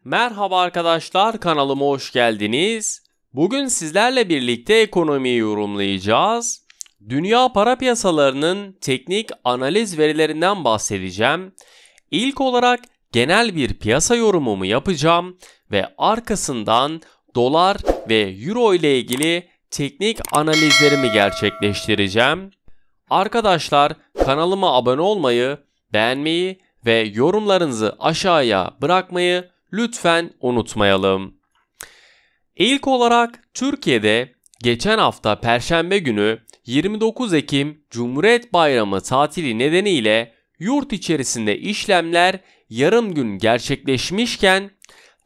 Merhaba arkadaşlar, kanalıma hoş geldiniz. Bugün sizlerle birlikte ekonomiyi yorumlayacağız. Dünya para piyasalarının teknik analiz verilerinden bahsedeceğim. İlk olarak genel bir piyasa yorumumu yapacağım ve arkasından dolar ve euro ile ilgili teknik analizlerimi gerçekleştireceğim. Arkadaşlar, kanalıma abone olmayı, beğenmeyi ve yorumlarınızı aşağıya bırakmayı lütfen unutmayalım. İlk olarak Türkiye'de geçen hafta Perşembe günü 29 Ekim Cumhuriyet Bayramı tatili nedeniyle yurt içerisinde işlemler yarım gün gerçekleşmişken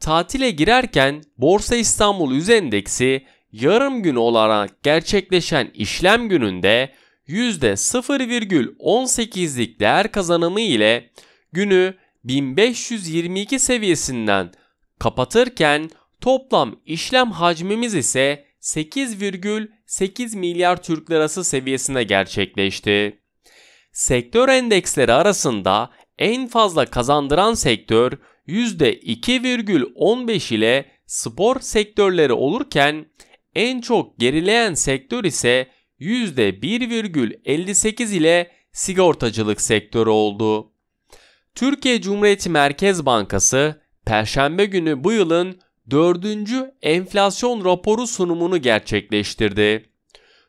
tatile girerken Borsa İstanbul Yüz Endeksi yarım gün olarak gerçekleşen işlem gününde %0,18'lik değer kazanımı ile günü 1522 seviyesinden kapatırken toplam işlem hacmimiz ise 8,8 milyar Türk lirası seviyesine gerçekleşti. Sektör endeksleri arasında en fazla kazandıran sektör %2,15 ile spor sektörleri olurken en çok gerileyen sektör ise %1,58 ile sigortacılık sektörü oldu. Türkiye Cumhuriyeti Merkez Bankası Perşembe günü bu yılın 4. enflasyon raporu sunumunu gerçekleştirdi.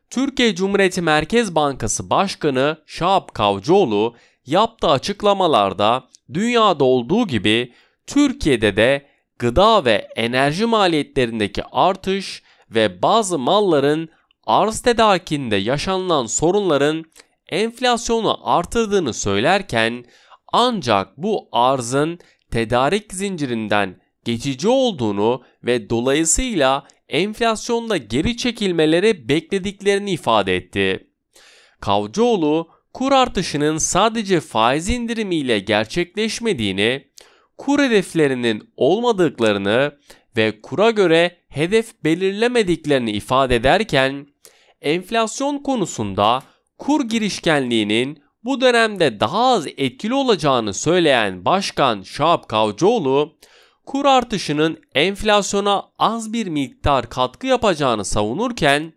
Türkiye Cumhuriyeti Merkez Bankası Başkanı Şahap Kavcıoğlu yaptığı açıklamalarda dünyada olduğu gibi Türkiye'de de gıda ve enerji maliyetlerindeki artış ve bazı malların arz tedarikinde yaşanılan sorunların enflasyonu artırdığını söylerken ancak bu arzın tedarik zincirinden geçici olduğunu ve dolayısıyla enflasyonda geri çekilmeleri beklediklerini ifade etti. Kavcıoğlu, kur artışının sadece faiz indirimiyle gerçekleşmediğini, kur hedeflerinin olmadıklarını ve kura göre hedef belirlemediklerini ifade ederken, enflasyon konusunda kur girişkenliğinin bu dönemde daha az etkili olacağını söyleyen Başkan Şahap Kavcıoğlu, kur artışının enflasyona az bir miktar katkı yapacağını savunurken,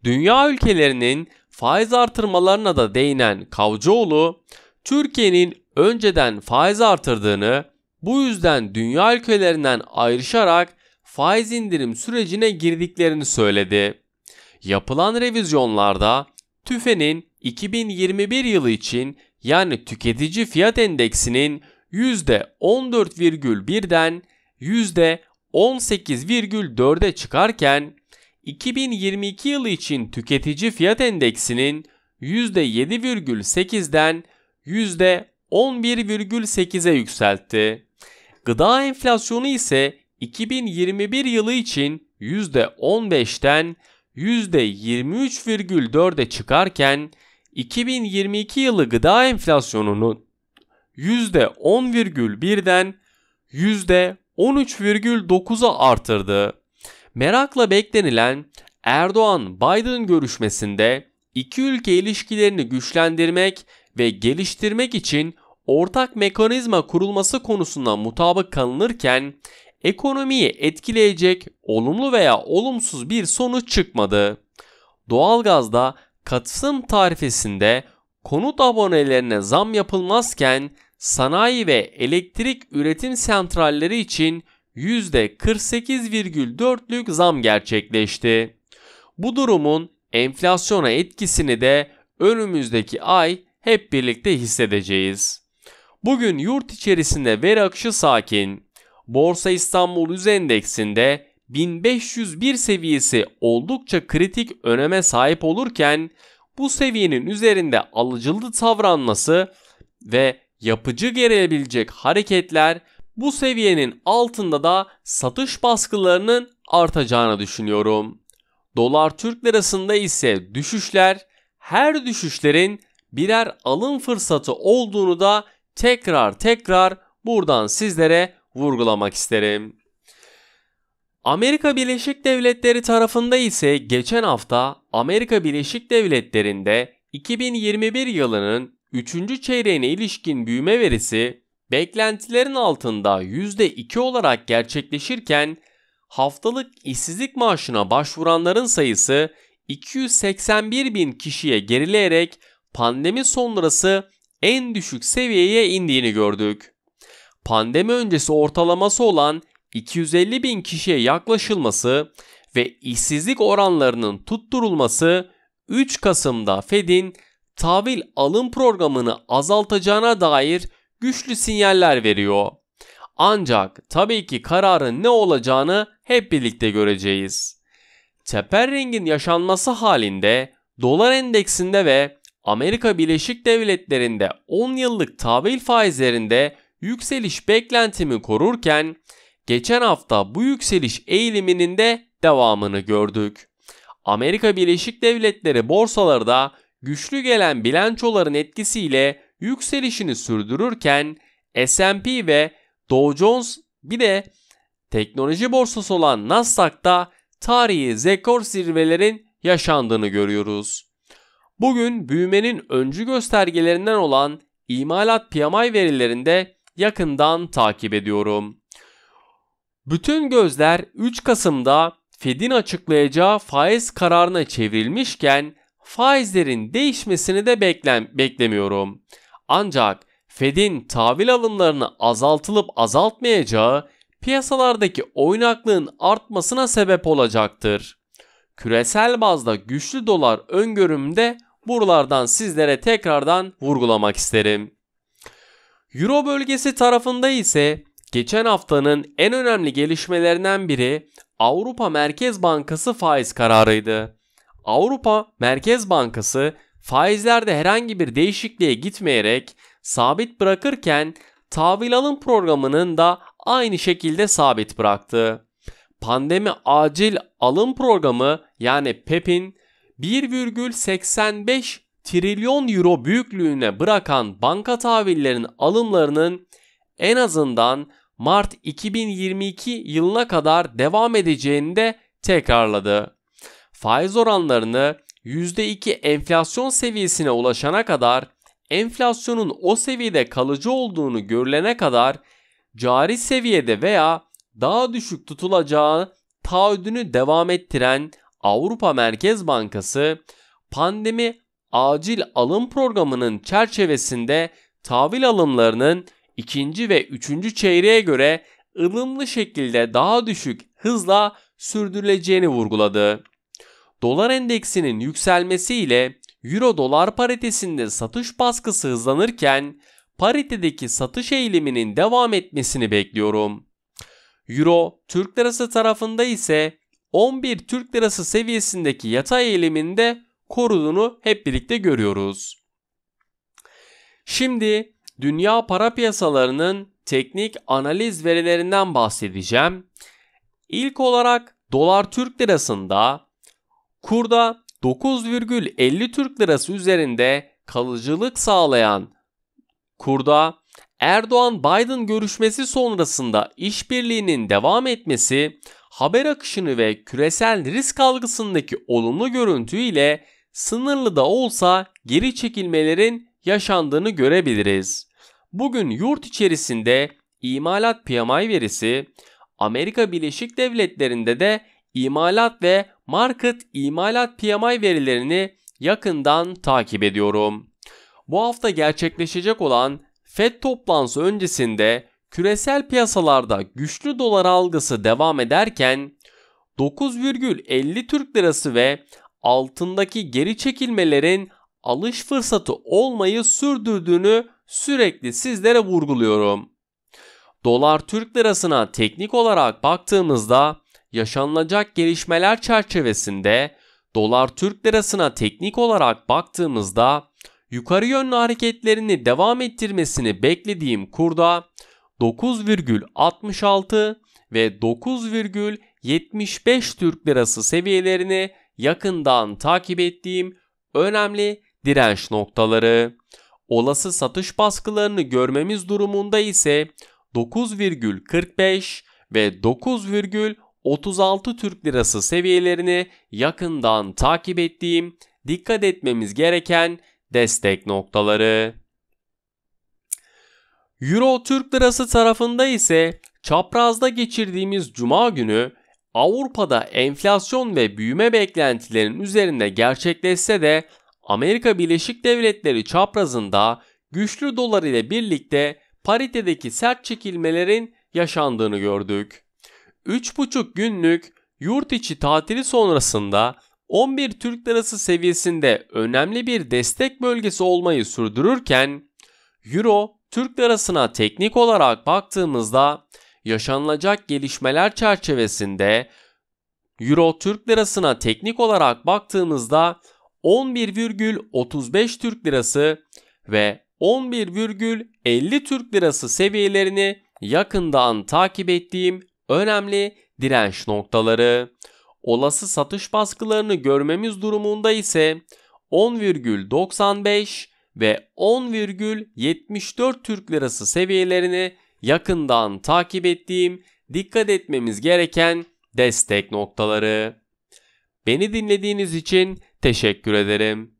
dünya ülkelerinin faiz artırmalarına da değinen Kavcıoğlu, Türkiye'nin önceden faiz artırdığını, bu yüzden dünya ülkelerinden ayrışarak faiz indirim sürecine girdiklerini söyledi. Yapılan revizyonlarda TÜFE'nin 2021 yılı için yani tüketici fiyat endeksinin %14,1'den %18,4'e çıkarken 2022 yılı için tüketici fiyat endeksinin %7,8'den %11,8'e yükseltti. Gıda enflasyonu ise 2021 yılı için %15'ten %23,4'e çıkarken 2022 yılı gıda enflasyonunu %10,1'den %13,9'a artırdı. Merakla beklenilen Erdoğan-Biden görüşmesinde iki ülke ilişkilerini güçlendirmek ve geliştirmek için ortak mekanizma kurulması konusunda mutabık kalınırken ekonomiyi etkileyecek olumlu veya olumsuz bir sonuç çıkmadı. Doğalgazda Kasım tarifesinde konut abonelerine zam yapılmazken sanayi ve elektrik üretim santralleri için %48,4'lük zam gerçekleşti. Bu durumun enflasyona etkisini de önümüzdeki ay hep birlikte hissedeceğiz. Bugün yurt içerisinde veri akışı sakin. Borsa İstanbul Yüz Endeksinde 1501 seviyesi oldukça kritik öneme sahip olurken bu seviyenin üzerinde alıcılı davranması ve yapıcı gelebilecek hareketler, bu seviyenin altında da satış baskılarının artacağını düşünüyorum. Dolar Türk lirasında ise düşüşler, her düşüşlerin birer alım fırsatı olduğunu da tekrar buradan sizlere vurgulamak isterim. Amerika Birleşik Devletleri tarafında ise geçen hafta Amerika Birleşik Devletleri'nde 2021 yılının 3. çeyreğine ilişkin büyüme verisi beklentilerin altında %2 olarak gerçekleşirken haftalık işsizlik maaşına başvuranların sayısı 281 bin kişiye gerileyerek pandemi sonrası en düşük seviyeye indiğini gördük. Pandemi öncesi ortalaması olan 250 bin kişiye yaklaşılması ve işsizlik oranlarının tutturulması 3 Kasım'da Fed'in tahvil alım programını azaltacağına dair güçlü sinyaller veriyor. Ancak tabii ki kararın ne olacağını hep birlikte göreceğiz. Teperrengin yaşanması halinde dolar endeksinde ve Amerika Birleşik Devletleri'nde 10 yıllık tahvil faizlerinde yükseliş beklentimi korurken geçen hafta bu yükseliş eğiliminin de devamını gördük. Amerika Birleşik Devletleri borsaları da güçlü gelen bilançoların etkisiyle yükselişini sürdürürken S&P ve Dow Jones bir de teknoloji borsası olan Nasdaq'ta tarihi rekor zirvelerin yaşandığını görüyoruz. Bugün büyümenin öncü göstergelerinden olan imalat PMI verilerinde yakından takip ediyorum. Bütün gözler 3 Kasım'da Fed'in açıklayacağı faiz kararına çevrilmişken faizlerin değişmesini de beklemiyorum. Ancak Fed'in tahvil alımlarını azaltılıp azaltmayacağı piyasalardaki oynaklığın artmasına sebep olacaktır. Küresel bazda güçlü dolar öngörümde buralardan sizlere tekrardan vurgulamak isterim. Euro bölgesi tarafında ise geçen haftanın en önemli gelişmelerinden biri Avrupa Merkez Bankası faiz kararıydı. Avrupa Merkez Bankası faizlerde herhangi bir değişikliğe gitmeyerek sabit bırakırken tahvil alım programının da aynı şekilde sabit bıraktı. Pandemi acil alım programı yani PEP'in 1,85 trilyon euro büyüklüğüne bırakan banka tahvillerinin alımlarının en azından Mart 2022 yılına kadar devam edeceğini de tekrarladı. Faiz oranlarını %2 enflasyon seviyesine ulaşana kadar, enflasyonun o seviyede kalıcı olduğunu görülene kadar cari seviyede veya daha düşük tutulacağı taahhüdünü devam ettiren Avrupa Merkez Bankası, pandemi acil alım programının çerçevesinde tahvil alımlarının ikinci ve üçüncü çeyreğe göre ılımlı şekilde daha düşük hızla sürdürüleceğini vurguladı. Dolar endeksinin yükselmesiyle Euro dolar paritesinde satış baskısı hızlanırken paritedeki satış eğiliminin devam etmesini bekliyorum. Euro Türk Lirası tarafında ise 11 Türk Lirası seviyesindeki yatay eğiliminde koruduğunu hep birlikte görüyoruz. Şimdi dünya para piyasalarının teknik analiz verilerinden bahsedeceğim. İlk olarak dolar Türk Lirası'nda kurda 9,50 Türk Lirası üzerinde kalıcılık sağlayan kurda Erdoğan-Biden görüşmesi sonrasında işbirliğinin devam etmesi, haber akışını ve küresel risk algısındaki olumlu görüntüyle sınırlı da olsa geri çekilmelerin yaşandığını görebiliriz. Bugün yurt içerisinde imalat PMI verisi, Amerika Birleşik Devletleri'nde de imalat ve market imalat PMI verilerini yakından takip ediyorum. Bu hafta gerçekleşecek olan Fed toplantısı öncesinde küresel piyasalarda güçlü dolar algısı devam ederken 9,50 Türk Lirası ve altındaki geri çekilmelerin alış fırsatı olmayı sürdürdüğünü sürekli sizlere vurguluyorum. Dolar Türk Lirası'na teknik olarak baktığımızda yaşanılacak gelişmeler çerçevesinde Dolar Türk Lirası'na teknik olarak baktığımızda yukarı yönlü hareketlerini devam ettirmesini beklediğim kurda 9,66 ve 9,75 Türk Lirası seviyelerini yakından takip ettiğim önemli direnç noktaları. Olası satış baskılarını görmemiz durumunda ise 9,45 ve 9,36 Türk Lirası seviyelerini yakından takip ettiğim dikkat etmemiz gereken destek noktaları. Euro Türk lirası tarafında ise çaprazda geçirdiğimiz cuma günü Avrupa'da enflasyon ve büyüme beklentilerinin üzerinde gerçekleşse de Amerika Birleşik Devletleri çaprazında güçlü dolar ile birlikte paritedeki sert çekilmelerin yaşandığını gördük. 3,5 günlük yurt içi tatili sonrasında 11 Türk lirası seviyesinde önemli bir destek bölgesi olmayı sürdürürken Euro Türk lirasına teknik olarak baktığımızda yaşanılacak gelişmeler çerçevesinde Euro Türk lirasına teknik olarak baktığımızda 11,35 Türk lirası ve 11,50 Türk lirası seviyelerini yakından takip ettiğim önemli direnç noktaları. Olası satış baskılarını görmemiz durumunda ise 10,95 ve 10,74 Türk lirası seviyelerini yakından takip ettiğim, dikkat etmemiz gereken destek noktaları. Beni dinlediğiniz için teşekkür ederim.